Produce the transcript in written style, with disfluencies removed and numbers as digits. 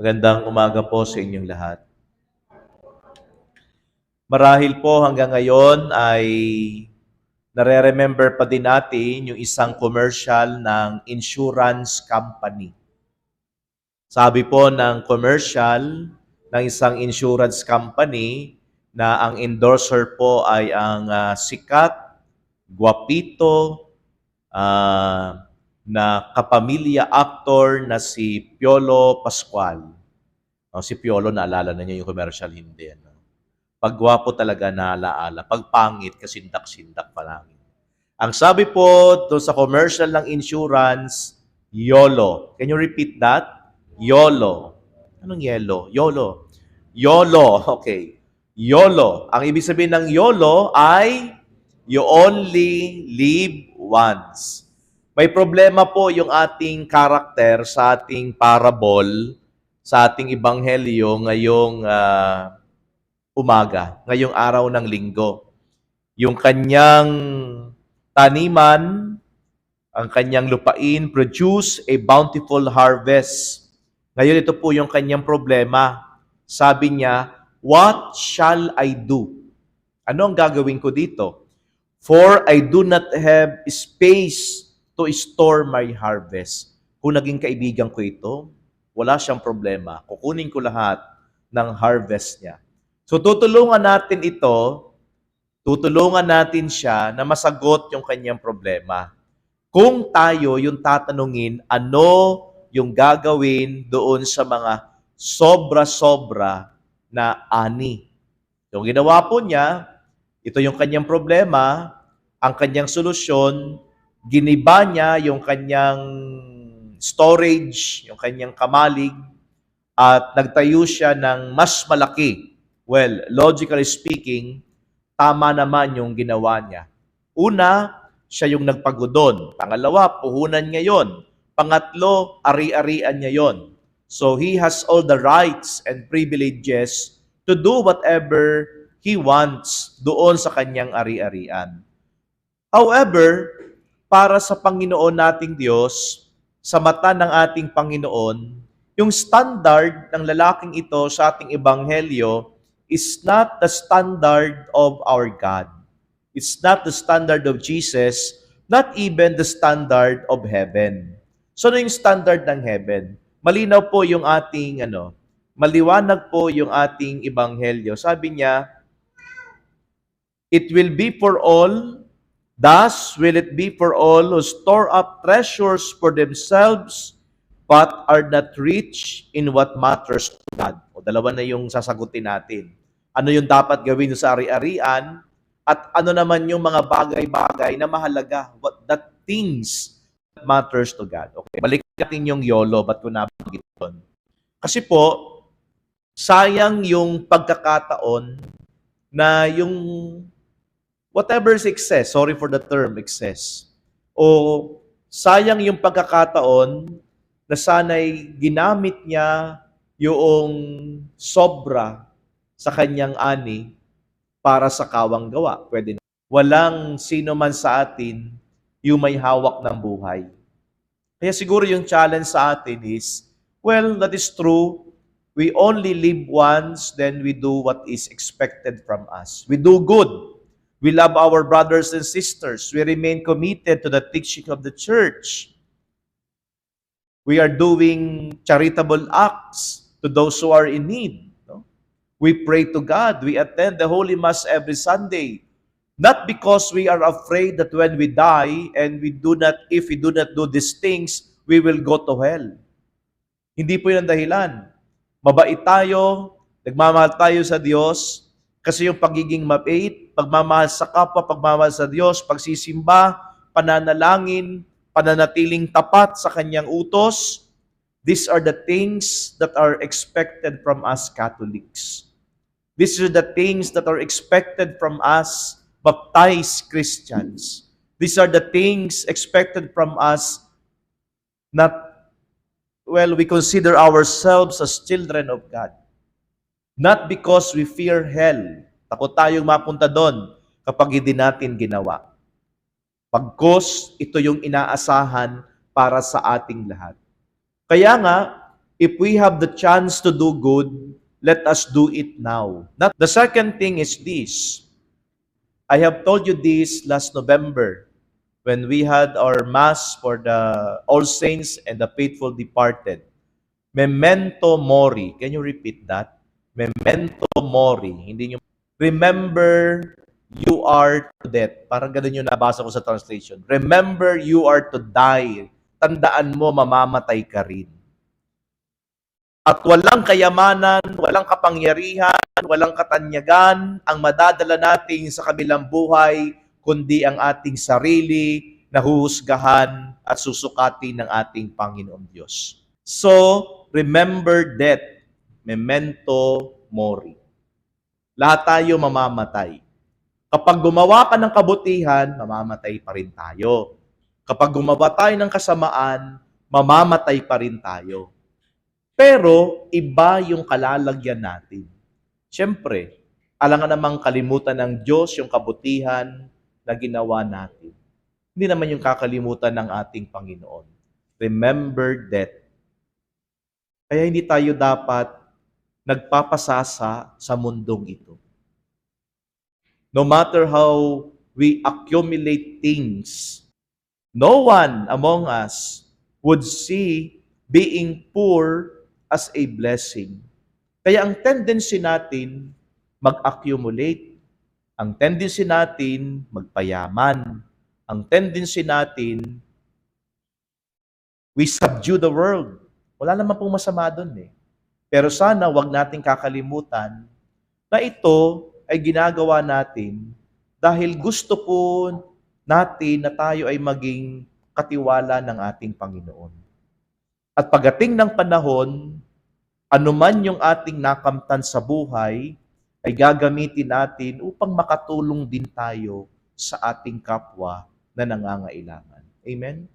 Magandang umaga po sa inyong lahat. Marahil po hanggang ngayon ay nare-remember pa din natin yung isang commercial ng insurance company. Sabi po ng commercial ng isang insurance company na ang endorser po ay ang sikat, guwapito, na kapamilya actor na si Piolo Pascual. Si Piolo, naalala na niyo yung commercial, hindi. Pag gwapo talaga naalaala, pag pangit, kasindak-sindak pa lang. Ang sabi po doon sa commercial ng insurance, YOLO. Can you repeat that? YOLO. Anong yellow? YOLO. YOLO. Okay. YOLO. Ang ibig sabihin ng YOLO ay you only live once. May problema po yung ating karakter sa ating parable, sa ating ebanghelyo ngayong umaga, ngayong araw ng linggo. Yung kanyang taniman, ang kanyang lupain, produce a bountiful harvest. Ngayon ito po yung kanyang problema. Sabi niya, what shall I do? Ano ang gagawin ko dito? For I do not have space to store my harvest. Kung naging kaibigan ko ito, wala siyang problema. Kukunin ko lahat ng harvest niya. So tutulungan natin siya na masagot yung kanyang problema. Kung tayo yung tatanungin, ano yung gagawin doon sa mga sobra-sobra na ani. So ginawa po niya, ito yung kanyang problema, ang kanyang solusyon, giniba niya yung kanyang storage, yung kanyang kamalig, at nagtayo siya ng mas malaki. Well, logically speaking, tama naman yung ginawa niya. Una, siya yung nagpagudon. Pangalawa, puhunan niya yon. Pangatlo, ari-arian niya yon. So he has all the rights and privileges to do whatever he wants doon sa kanyang ari-arian. However, para sa Panginoon nating Diyos, sa mata ng ating Panginoon, yung standard ng lalaking ito sa ating ebanghelyo is not the standard of our God. It's not the standard of Jesus, not even the standard of heaven. So ano yung standard ng heaven? Malinaw po yung ating maliwanag po yung ating ebanghelyo. Sabi niya, it will be for all, thus will it be for all who store up treasures for themselves but are not rich in what matters to God. O dalawa na yung sasagutin natin. Ano yung dapat gawin sa ari-arian at ano naman yung mga bagay-bagay na mahalaga, the things that matters to God. Okay, balikan natin yung YOLO, ba't ko nabanggit doon? Kasi po, sayang yung pagkakataon na yung whatever is excess, sorry for the term, excess, o sayang yung pagkakataon na sana'y ginamit niya yung sobra sa kanyang ani para sa kawang gawa. Pwede na. Walang sino man sa atin yung may hawak ng buhay. Kaya siguro yung challenge sa atin is, well, that is true. We only live once, then we do what is expected from us. We do good. We love our brothers and sisters. We remain committed to the teaching of the church. We are doing charitable acts to those who are in need. No? We pray to God. We attend the Holy Mass every Sunday. Not because we are afraid that when we die and if we do not do these things, we will go to hell. Hindi po yun ang dahilan. Mabait tayo, nagmamahal tayo sa Diyos, kasi yung pagiging mabait, pagmamahal sa kapwa, pagmamahal sa Diyos, pagsisimba, pananalangin, pananatiling tapat sa kanyang utos, these are the things that are expected from us Catholics. These are the things that are expected from us baptized Christians. These are the things expected from us we consider ourselves as children of God. Not because we fear hell. Takot tayong mapunta doon kapag hindi natin ginawa. Pagkos, ito yung inaasahan para sa ating lahat. Kaya nga, If we have the chance to do good, let us do it now. The second thing is this. I have told you this last November when we had our Mass for the All Saints and the faithful departed. Memento mori. Can you repeat that? Memento mori. Hindi nyo, remember you are to death. Parang ganun yung nabasa ko sa translation. Remember you are to die. Tandaan mo, mamamatay ka rin. At walang kayamanan, walang kapangyarihan, walang katanyagan ang madadala natin sa kabilang buhay, kundi ang ating sarili na huhusgahan at susukatin ng ating Panginoon Diyos. So, remember death, memento mori. Lahat tayo mamamatay. Kapag gumawa ka ng kabutihan, mamamatay pa rin tayo. Kapag gumawa tayo ng kasamaan, mamamatay pa rin tayo. Pero, iba yung kalalagyan natin. Siyempre, alangan namang kalimutan ng Diyos yung kabutihan na ginawa natin. Hindi naman yung kakalimutan ng ating Panginoon. Remember death. Kaya hindi tayo dapat nagpapasasa sa mundong ito. No matter how we accumulate things, no one among us would see being poor as a blessing. Kaya ang tendency natin mag-accumulate, ang tendency natin magpayaman, ang tendency natin we subdue the world. Wala naman pong masama doon eh. Pero sana wag nating kakalimutan na ito ay ginagawa natin dahil gusto po natin na tayo ay maging katiwala ng ating Panginoon. At pagdating ng panahon, anuman yung ating nakamtan sa buhay, ay gagamitin natin upang makatulong din tayo sa ating kapwa na nangangailangan. Amen?